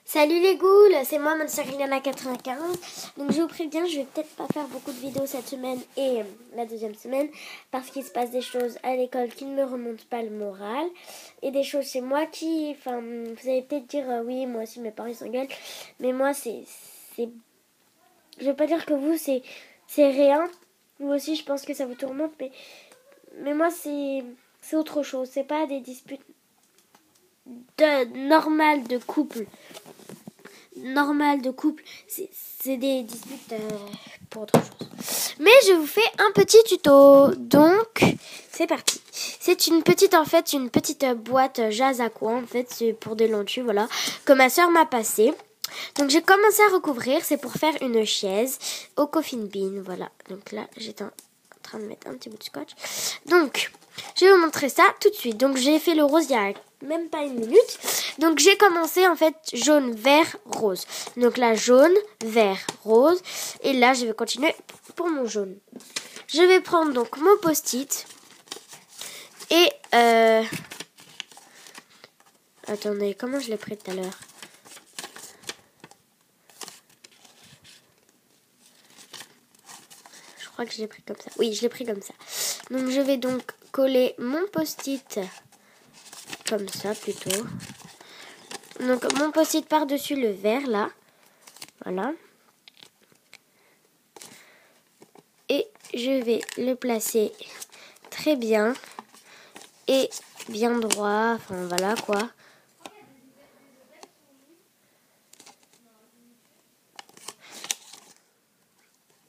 Salut les ghouls, c'est moi Monsteriliana95. Donc je vous préviens, je vais peut-être pas faire beaucoup de vidéos cette semaine et la deuxième semaine parce qu'il se passe des choses à l'école qui ne me remontent pas le moral et des choses chez moi qui, enfin, vous allez peut-être dire oui, moi aussi mes parents ils s'engueulent, mais moi c'est, je veux pas dire que vous c'est rien. Vous aussi je pense que ça vous tourmente, mais moi c'est autre chose. C'est pas des disputes normales de couple. C'est des disputes pour autre chose. Mais je vous fais un petit tuto. Donc, c'est parti. C'est une petite boîte Jazz à quoi en fait, c'est pour des lentilles, voilà, que ma soeur m'a passé. Donc, j'ai commencé à recouvrir, c'est pour faire une chaise au coffin bean, voilà. Donc là, j'étais en train de mettre un petit bout de scotch. Donc, je vais vous montrer ça tout de suite. Donc, j'ai fait le rose il y a même pas une minute. Donc j'ai commencé en fait jaune, vert, rose. Donc là jaune, vert, rose. Et là je vais continuer pour mon jaune. Je vais prendre donc mon post-it. Et attendez, comment je l'ai pris tout à l'heure? Je crois que je l'ai pris comme ça. Oui, je l'ai pris comme ça. Donc je vais donc coller mon post-it comme ça plutôt. Donc mon post-it par-dessus le vert là. Voilà. Et je vais le placer très bien et bien droit. Enfin voilà quoi.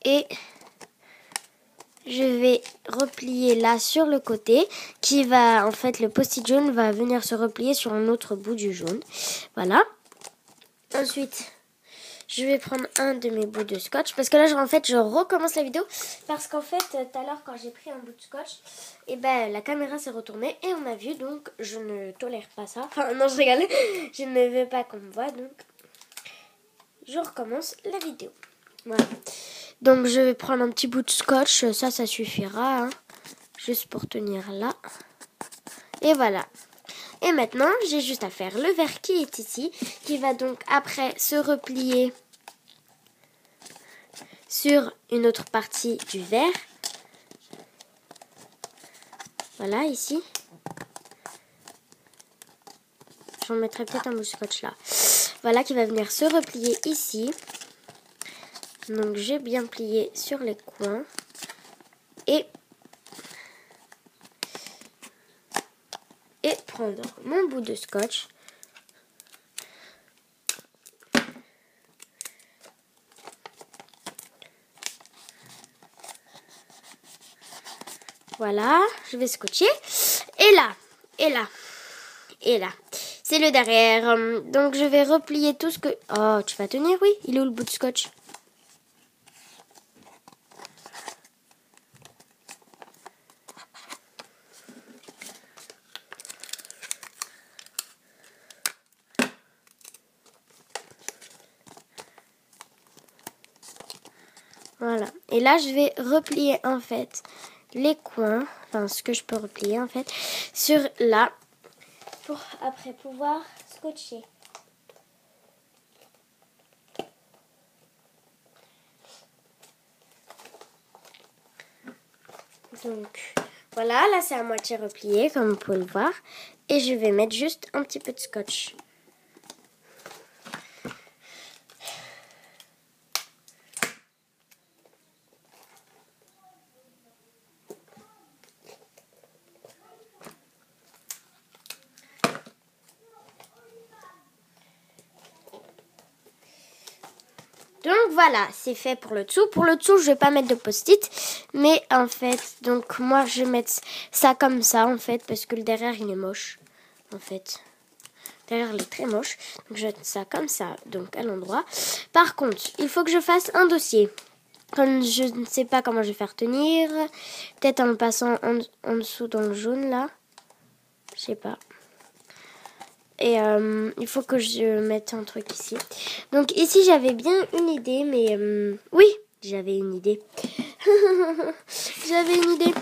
Et je vais replier là sur le côté qui va, en fait, le post-it jaune va venir se replier sur un autre bout du jaune. Voilà. Ensuite, je vais prendre un de mes bouts de scotch parce que là, je recommence la vidéo parce qu'en fait, tout à l'heure, quand j'ai pris un bout de scotch, et ben, la caméra s'est retournée et on m'a vu, donc je ne tolère pas ça. Enfin, non, je rigole. Je ne veux pas qu'on me voit, donc je recommence la vidéo. Voilà. Donc je vais prendre un petit bout de scotch, ça suffira, hein, juste pour tenir là. Et voilà. Et maintenant, j'ai juste à faire le vert qui est ici, qui va donc après se replier sur une autre partie du vert. Voilà, ici. J'en mettrai peut-être un bout de scotch là. Voilà, qui va venir se replier ici. Donc j'ai bien plié sur les coins. Et prendre mon bout de scotch. Voilà, je vais scotcher. Et là. C'est le derrière. Donc je vais replier tout ce que... Oh, tu vas tenir, oui? Il est où le bout de scotch? Voilà. Et là, je vais replier en fait les coins, enfin ce que je peux replier en fait, sur là, pour après pouvoir scotcher. Donc voilà, là c'est à moitié replié comme vous pouvez le voir. Et je vais mettre juste un petit peu de scotch. Donc voilà, c'est fait pour le dessous. Pour le dessous, je vais pas mettre de post-it. Mais en fait, donc moi je vais mettre ça comme ça en fait. Parce que le derrière il est moche. En fait. Derrière il est très moche. Donc je vais mettre ça comme ça. Donc à l'endroit. Par contre, il faut que je fasse un dossier. Comme je ne sais pas comment je vais faire tenir. Peut-être en le passant en dessous dans le jaune là. Je sais pas. Et il faut que je mette un truc ici. Donc ici j'avais bien une idée. Mais oui, j'avais une idée. J'avais une idée.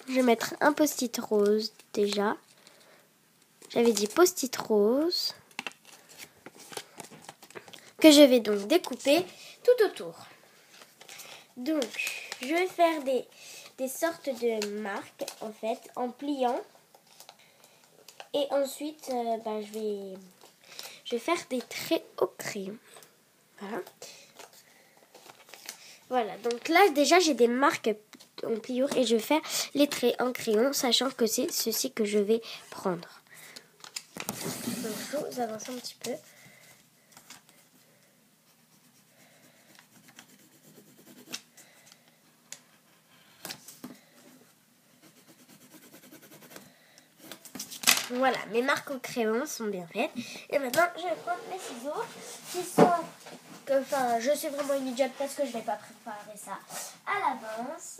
Je vais mettre un post-it rose déjà. J'avais dit post-it rose. que je vais donc découper tout autour. Donc, je vais faire des sortes de marques, en fait, en pliant. Et ensuite, je vais faire des traits au crayon. Voilà. Voilà, donc là, déjà, j'ai des marques en pliure et je vais faire les traits en crayon, sachant que c'est ceci que je vais prendre. Donc, je vous avance un petit peu. Voilà, mes marques au crayon sont bien faites. Et maintenant, je vais prendre mes ciseaux qui sont... Enfin, je suis vraiment une idiote parce que je n'ai pas préparé ça à l'avance.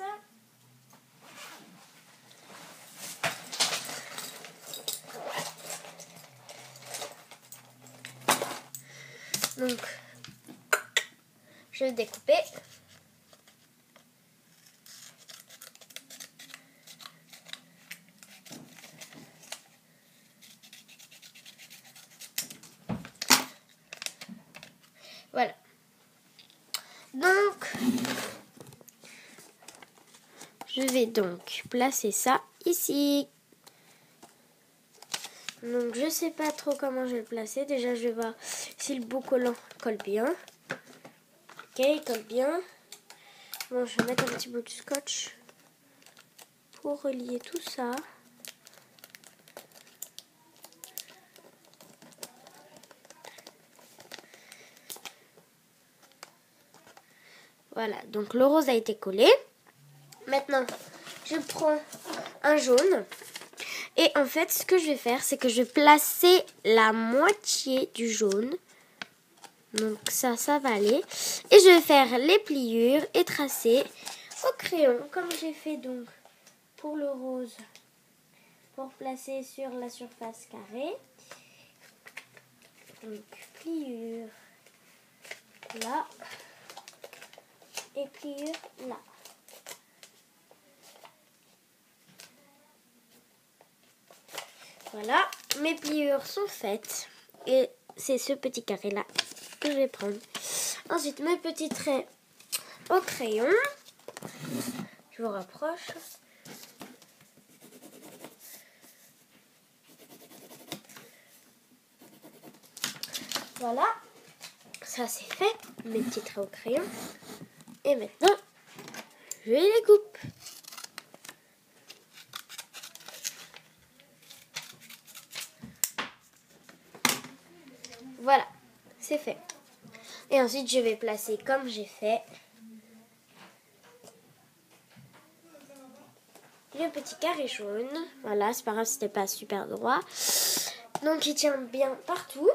Donc, je vais découper. Voilà. Donc, je vais donc placer ça ici. Donc, je sais pas trop comment je vais le placer. Déjà, je vais voir si le bout collant colle bien. Ok, il colle bien. Bon, je vais mettre un petit bout de scotch pour relier tout ça. Voilà, donc le rose a été collé. Maintenant, je prends un jaune. Et en fait, ce que je vais faire, c'est que je vais placer la moitié du jaune. Donc ça va aller. Et je vais faire les pliures et tracer au crayon, comme j'ai fait donc pour le rose, pour placer sur la surface carrée. Donc pliure là et pliure là. Voilà, mes pliures sont faites et c'est ce petit carré là que je vais prendre. Ensuite, mes petits traits au crayon. Je vous rapproche. Voilà, ça c'est fait, mes petits traits au crayon. Et maintenant, je les coupe. Voilà, c'est fait. Et ensuite, je vais placer comme j'ai fait le petit carré jaune. Voilà, c'est pas grave, c'était pas super droit. Donc, il tient bien partout.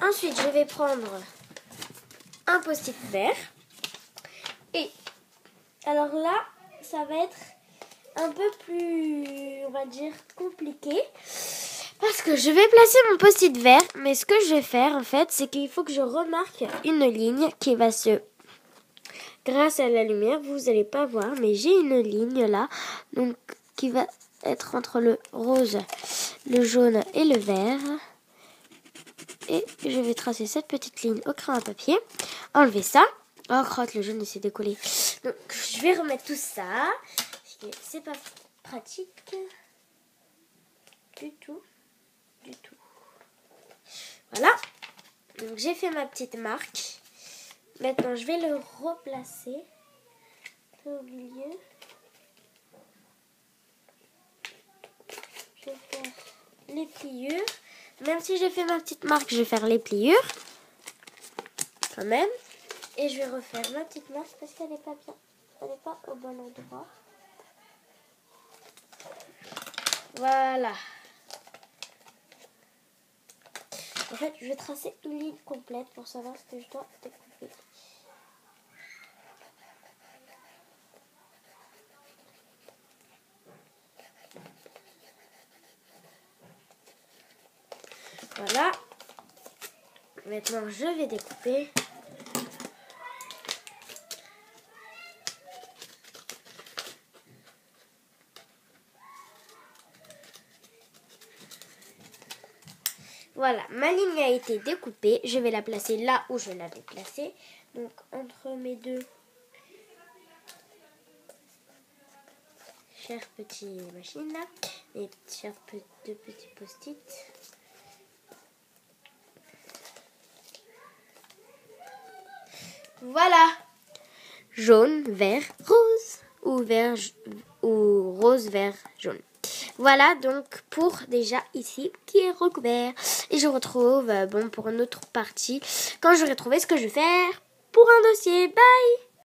Ensuite, je vais prendre un post-it vert. Et alors là, ça va être un peu plus, on va dire, compliqué. Parce que je vais placer mon post-it vert. Mais ce que je vais faire, en fait, c'est qu'il faut que je remarque une ligne qui va se... Grâce à la lumière, vous n'allez pas voir, mais j'ai une ligne là. Donc, qui va être entre le rose, le jaune et le vert. Et je vais tracer cette petite ligne au crayon à papier. Enlever ça. Oh, crotte, le jaune s'est décollé. Donc, je vais remettre tout ça. C'est pas pratique. Du tout. Voilà. Donc, j'ai fait ma petite marque. Maintenant, je vais le replacer au milieu. Je vais faire les pliures. Même si j'ai fait ma petite marque, je vais faire les pliures. Quand même. Et je vais refaire ma petite marque parce qu'elle n'est pas bien. Elle n'est pas au bon endroit. Voilà. En fait, je vais tracer une ligne complète pour savoir ce que je dois découper. Voilà. Maintenant, je vais découper. Voilà, ma ligne a été découpée. Je vais la placer là où je l'avais placée. Donc entre mes deux chers petits machines là, mes deux petits post-it. Voilà. Jaune, vert, rose ou rose, vert, jaune. Voilà donc pour déjà ici qui est recouvert. Et je retrouve pour une autre partie quand j'aurai trouvé ce que je vais faire pour un dossier. Bye!